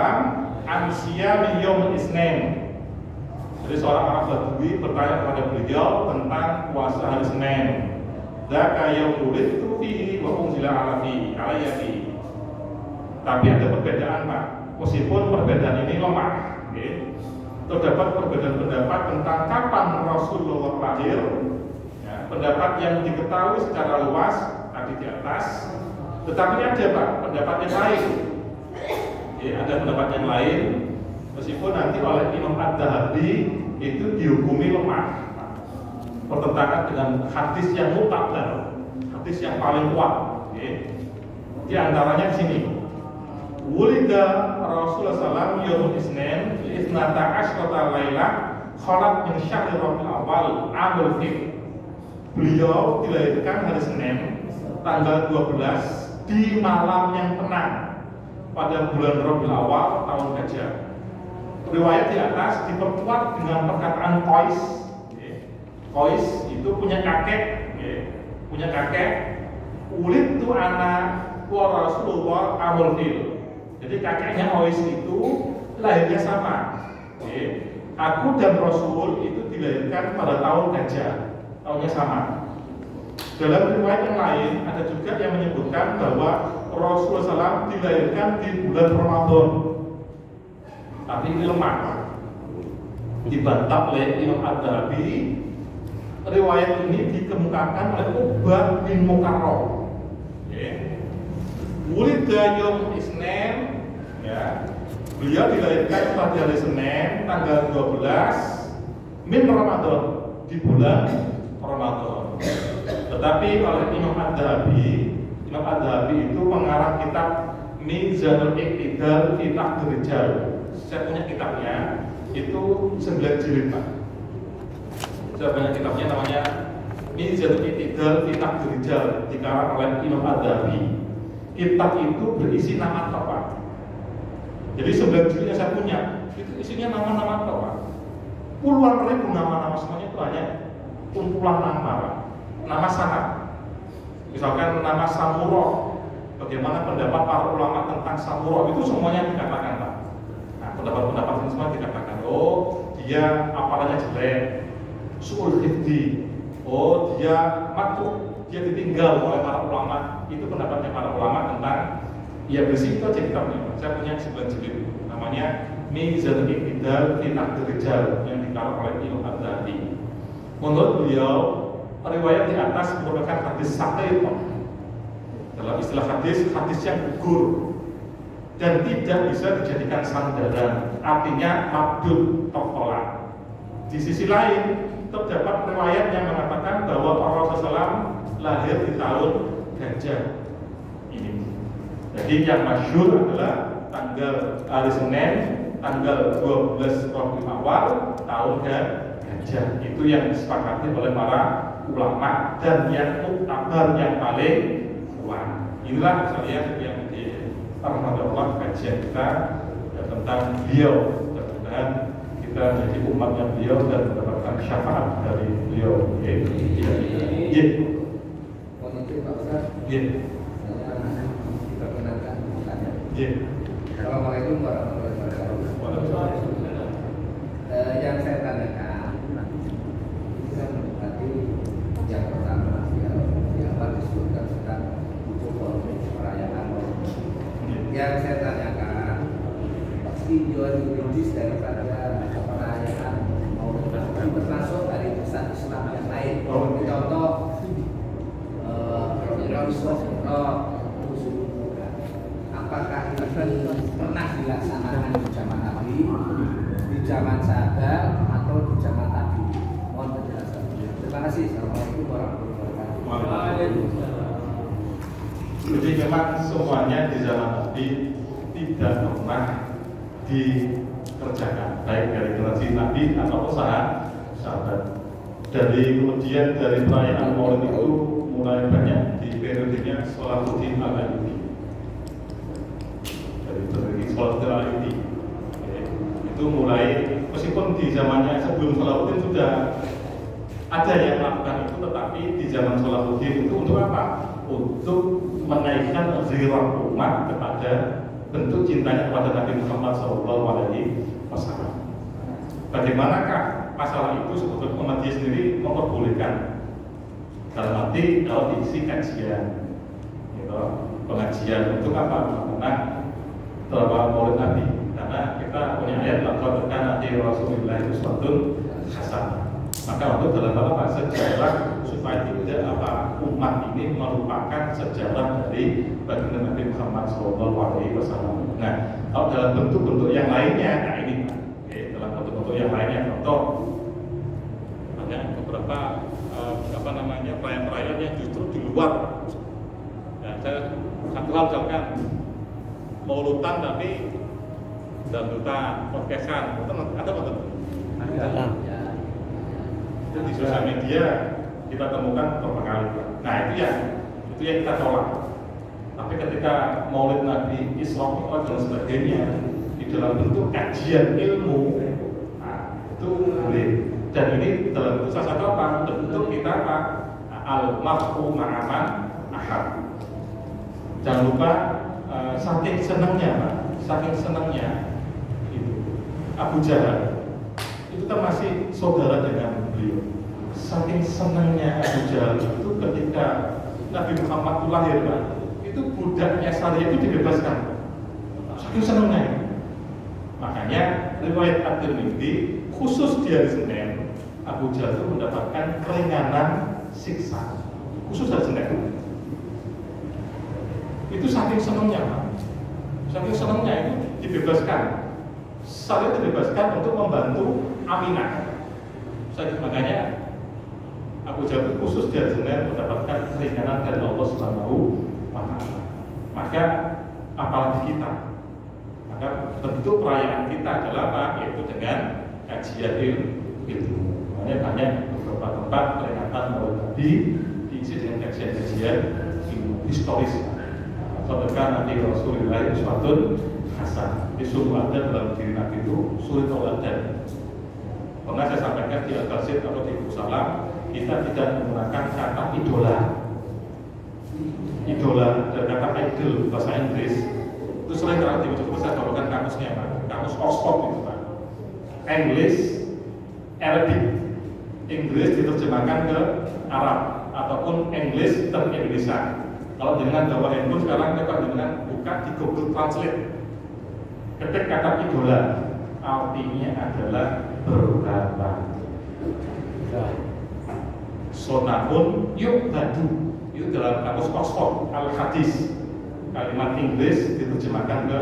an siyami Yaumul Isnin. Jadi seorang Arab Badui bertanya kepada beliau tentang puasa hari Senin. Dzaka yaumul fihi wa unzila alayya fihi. Tapi ada perbedaan Pak. Meskipun perbedaan ini lemah, terdapat perbedaan pendapat tentang kapan Rasulullah lahir. Ya, pendapat yang diketahui secara luas tadi di atas. Tetapi ada Pak pendapat yang lain. Ada pendapat yang lain, meskipun nanti oleh Imam Ad-Dhahabi itu dihukumi lemah, bertentangan dengan hadis yang mutabar, hadis yang paling kuat. Di antaranya di sini, Wulida Rasulullah SAW Yawmul Isnin Isnata Ashrata Lailah Khalat min syahri Rabiul Awal Amul Fil. Beliau dilahirkan hari Senin tanggal 12 di malam yang tenang pada bulan Rabiul Awal tahun Gajah. Riwayat di atas diperkuat dengan perkataan Qais. Qais itu punya kakek, Ulid tu anak wa Rasulullah Amul Fil. Jadi kakeknya Qais itu lahirnya sama. Aku dan Rasul itu dilahirkan pada tahun Gajah, tahunnya sama. Dalam riwayat yang lain ada juga yang menyebutkan bahwa Rasulullah SAW dilahirkan di bulan Ramadan. Tapi ini lemah, dibantah oleh Imam Ad-Dhahabi. Riwayat ini dikemukakan oleh Ubad bin Mukarram. Wulida Yawmul Isnin, beliau dilahirkan pada hari Senin tanggal 12 min Ramadan, di bulan Ramadan. Tetapi oleh Imam Ad-Dhahabi itu mengarang kitab Mizanul Iqtidal fi Taqdir Rijal. Saya punya kitabnya, itu 9 jilid, Pak. Saya punya kitabnya namanya Mizanul Iqtidal fi Taqdir Rijal, dikarang oleh Imam Ad-Dhahabi. Kitab itu berisi nama Pak. Jadi 9 jilid yang saya punya, itu isinya nama-nama Pak. Puluhan ribu nama-nama, semuanya itu hanya kumpulan nama, Pak. Nama sanad. Misalkan nama Samurah, bagaimana pendapat para ulama tentang Samurah, itu semuanya dikatakan, Pak. Nah, pendapat-pendapat ini semua dikatakan. Oh, dia apalanya jelek, su'ul hifdi. Oh, dia makruh, dia ditinggal oleh para ulama. Itu pendapatnya para ulama tentang, ya bersih itu aja kitabnya. Saya punya 9 jilid, namanya Mizanul Iqtidal fi Taqdir Rijal, yang dikarang oleh Imam Ad-Dhahabi. Menurut beliau, riwayat di atas merupakan hadis sahih. Dalam istilah hadis yang gugur dan tidak bisa dijadikan sandaran, artinya mabdul tokola. Di sisi lain, terdapat riwayat yang mengatakan bahwa Rasulullah SAW lahir di tahun Gajah ini. Jadi yang masyhur adalah tanggal hari Senin, tanggal 12 Rabiul Awal tahun Gajah. Itu yang disepakati oleh para ulama dan yang muktabar, yang paling kuat. Inilah misalnya yang Allah kajian kita tentang beliau. Mudah-mudahan kita menjadi umatnya beliau dan mendapatkan syafaat dari beliau. Assalamualaikum warahmatullahi wabarakatuh. Yang saya tanyakan ini kan tadi yang pertama di awal disebutkan tentang perayaan. Yang saya tanyakan tinjauan yuridis daripada perayaan Maulid Nabi termasuk dari besar Islam yang lain. Contoh apakah ini pernah dilaksanakan di zaman Nabi, di zaman sahabat, atau di zaman Nabi? Mohon penjelasan. Terima kasih. Assalamualaikum warahmatullahi wabarakatuh. Jadi memang semuanya di zaman Nabi tidak pernah dikerjakan, baik dari generasi Nabi atau sahabat. Kemudian dari perayaan Maulid itu mulai banyak di periodenya Salahuddin Al-Ayyubi. Dari Salahuddin Al-Ayyubi itu mulai, meskipun di zamannya sebelum Salahuddin sudah ada yang melakukan itu, tetapi di zaman Salahuddin itu untuk apa? Untuk menaikkan zirah umat kepada bentuk cintanya kepada Nabi Muhammad SAW. Bagaimanakah masalah itu sebetulnya Muhammadiyah sendiri memperbolehkan? Dalam arti kalau diisi kajian, pengajian untuk apa? Mengenang terhadap Maulid Nabi. Karena kita punya ayat laqad kana fi Rasulillah uswatun hasanah. Maka untuk dalam apa sejarah supaya tidak umat ini merupakan sejarah dari baginda Nabi Muhammad SAW. Nah, kalau dalam bentuk-bentuk yang lainnya, nah ini dalam bentuk-bentuk yang lainnya, contoh banyak beberapa perayaan-perayaan yang justru di luar. Ya, saya satu hal misalkan maulutan tapi dangdutan, podcastan, itu ada betul? Ada. Itu di sosial media kita temukan beberapa kali. Nah itu yang kita tolak. Tapi ketika Maulid Nabi, Isra Mi'raj dan sebagainya di dalam bentuk kajian ilmu, nah, itu boleh. Dan ini dalam bentuk salah satu apa? Bentuk kita apa? Al-Mar'u ma'aman ahad. Jangan lupa saking senangnya Pak, saking senangnya itu Abu Jahal itu kan masih saudara dengan beliau. Saking senangnya Abu Jahal itu ketika Nabi Muhammad itu lahir Pak, itu budaknya Sariyah itu dibebaskan. Saking senangnya. Makanya riwayat At-Tirmidzi khusus di hari Senin Abu Jahal itu mendapatkan keringanan siksa khusus hari Senin. Itu saking senangnya Pak. Saking senangnya itu dibebaskan. Sariyah dibebaskan untuk membantu Aminah. Makanya Abu Jahal khusus di hari Senin mendapatkan keringanan dari Allah Subhanahu wa Ta'ala. Maka apalagi kita, maka bentuk perayaan kita adalah apa? Yaitu dengan kajian ilmu. Makanya banyak beberapa tempat peringatan Maulid Nabi diisi dengan kajian-kajian ilmu historis. Sedangkan Nabi Rasulullah Uswatun Hasan. Disuruh ada dalam diri Nabi itu suri tauladan. Pernah saya sampaikan di Al-Basit atau di Salam, kita tidak menggunakan kata idola. Idola dan kata idol bahasa Inggris itu sering kalau di saya bawakan kamusnya Pak, kamus Oxford itu Pak. English, Arabic, Inggris diterjemahkan ke Arab ataupun English dan Indonesia. Kalau dengan bawa handphone sekarang kita dengan buka di Google Translate. Ketik kata idola, artinya adalah berkata. Sonahun yuk badu itu dalam kamus Oxford Al-Hadis. Kalimat Inggris diterjemahkan ke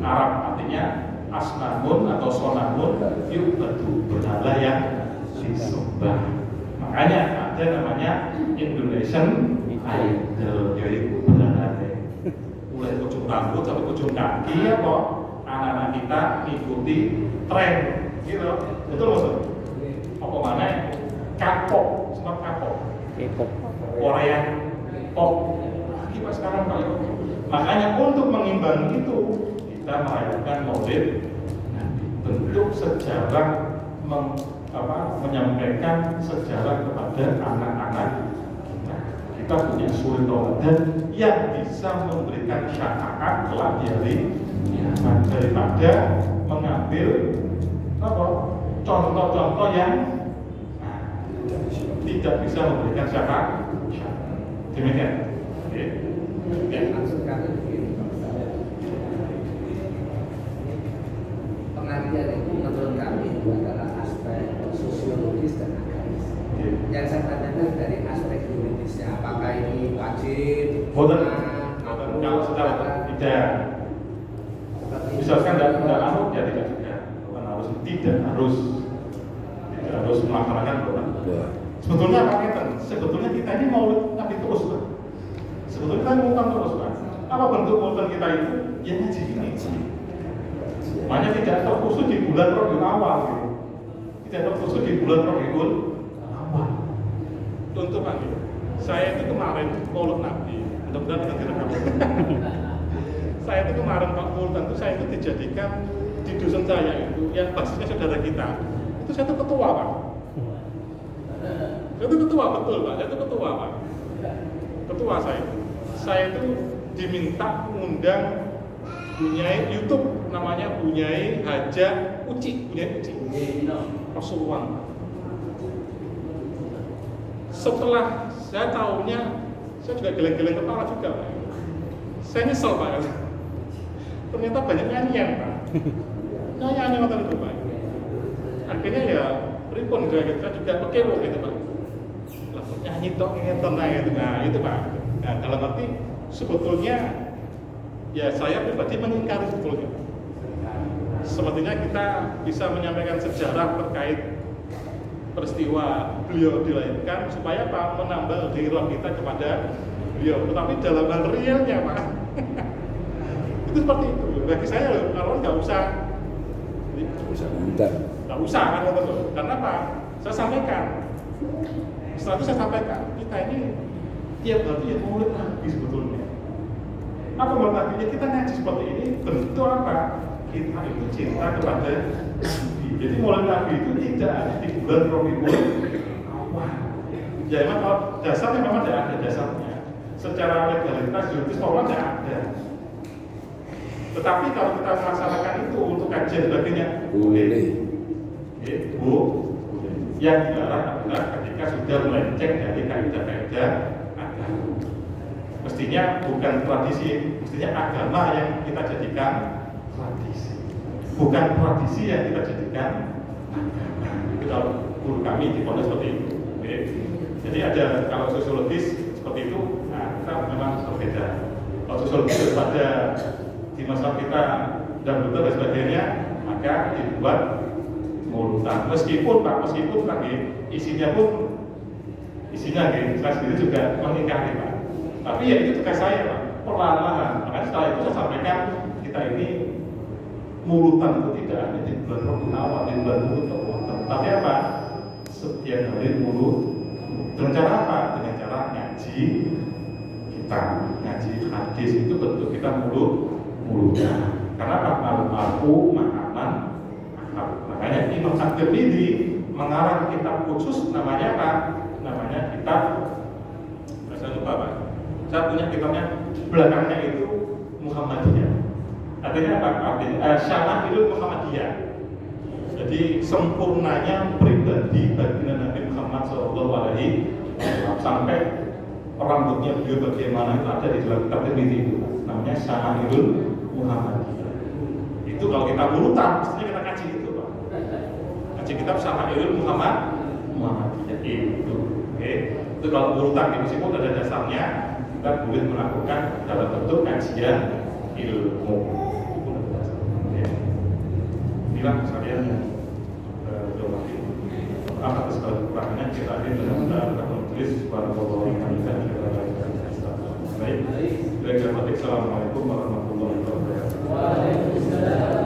Arab, artinya asnahun atau sonahun yuk badu, berhala yang disembah. Makanya ada namanya Indonesian Idol, yaitu berhalanya mulai ujung rambut sampai ujung kaki apa anak-anak kita mengikuti tren gitu, betul maksud? Apa mana? K-pop, smart K-pop, Korea, pop, lagi Pak sekarang Pak. Makanya untuk mengimbangi itu kita merayakan Maulid Nabi, bentuk sejarah menyampaikan sejarah kepada anak-anak kita. Kita punya suri tauladan yang bisa memberikan syafaat kelak di hari kiamat daripada mengambil contoh-contoh yang tidak bisa memberikan syafaat. Demikian. Oke. Maksud kami begini, pengertian itu menurut kami itu adalah aspek sosiologis dan agamis. Yang saya tanyakan dari aspek yuridisnya, apakah ini wajib? Kalau secara tidak, misalkan tidak harus, ya tidak juga. Bukan harus, tidak harus melaksanakan program. Sebetulnya apa kita? Sebetulnya kita ini Maulid Nabi terus Pak. Sebetulnya kita ngutang terus Pak. Apa bentuk maulidan kita itu? Ya ngaji ini. Makanya tidak terkhusus di bulan Rabiul Awal gitu. Tidak terkhusus di bulan Rabiul Awal. Contoh Pak, saya itu kemarin Maulid Nabi, mudah-mudahan tidak direkam. Saya itu kemarin Pak Maulid itu saya itu dijadikan di dusun saya itu yang basisnya saudara kita. Itu saya itu ketua Pak. Saya itu ketua betul Pak. Saya itu ketua Pak. Ketua saya. Saya itu diminta mengundang Bunyai YouTube namanya Bunyai Haja Uci, Bunyai Uci. Rasulullah. Setelah saya tahunya, saya juga geleng-geleng kepala juga Pak. Saya nyesel Pak. Ternyata banyak nyanyian Pak. Nyanyian itu Pak. Akhirnya ya pripun kita juga oke gitu Pak. Lah nyanyi tok ngeten gitu. Nah, itu Pak. Nah, dalam arti sebetulnya ya saya pribadi mengingkari sebetulnya. Sepertinya kita bisa menyampaikan sejarah terkait peristiwa beliau dilahirkan supaya Pak menambah ghirah kita kepada beliau. Tetapi dalam hal realnya Pak, itu seperti itu. Bagi saya kalau nggak usah minta. Nggak usah kan betul. Karena Pak, saya sampaikan. Setelah itu saya sampaikan, kita ini tiap hari ya murid lagi sebetulnya. Apa maksudnya kita ngaji seperti ini bentuk apa? Kita itu cinta kepada Nabi. Jadi mulai Nabi itu tidak ada di bulan Rabiul Awal. Ya memang kalau dasarnya memang tidak ada dasarnya. Secara legalitas juridis formal tidak ada. Tetapi kalau kita melaksanakan itu untuk kajian sebagainya boleh. Yang dilarang adalah ketika sudah melenceng dari kaidah-kaidah agama. Mestinya bukan tradisi, mestinya agama yang kita jadikan tradisi, bukan tradisi yang kita jadikan agama. Itu kalau guru kami di pondok seperti itu. Jadi ada kalau sosiologis seperti itu, nah kita memang berbeda. Kalau sosiologis daripada di masa kita dan betul dan sebagainya, maka dibuat mulutan. Meskipun lagi isinya saya sendiri juga mengingkari Pak. Tapi ya itu tugas saya Pak, perlahan-lahan. Makanya setelah itu saya sampaikan kita ini mulutan itu tidak ada di bulan Rabiul Awal, di bulan mulut. Tapi apa? Setiap hari mulut. Dengan cara apa? Dengan cara ngaji kita, ngaji hadis itu bentuk kita mulutnya. Karena aku makanan akal. Makanya Imam At-Tirmidzi mengarang kitab khusus namanya apa? Namanya kitab, saya lupa Pak. Saya punya kitabnya, belakangnya itu Muhammadiyah. Artinya apa? Artinya Syama'ilul Muhammadiyah. Jadi sempurnanya pribadi baginda Nabi Muhammad SAW sampai rambutnya beliau bagaimana itu ada di dalam kitab Tirmidzi itu. Namanya Syama'ilul Muhammadiyah. Itu kalau kita mulutan, mestinya kita kaji itu Pak. Kaji kitab Syama'ilul Muhammadiyah itu. Oke. Itu kalau mulutan meskipun ada dasarnya, kita boleh melakukan dalam bentuk kajian ilmu. Itu pun ada dasarnya. Inilah sekalian doa. Apa segala kekurangannya kita ini benar-benar menulis kepada Allah yang kami dan kita baik. Baik. Assalamualaikum warahmatullahi wabarakatuh.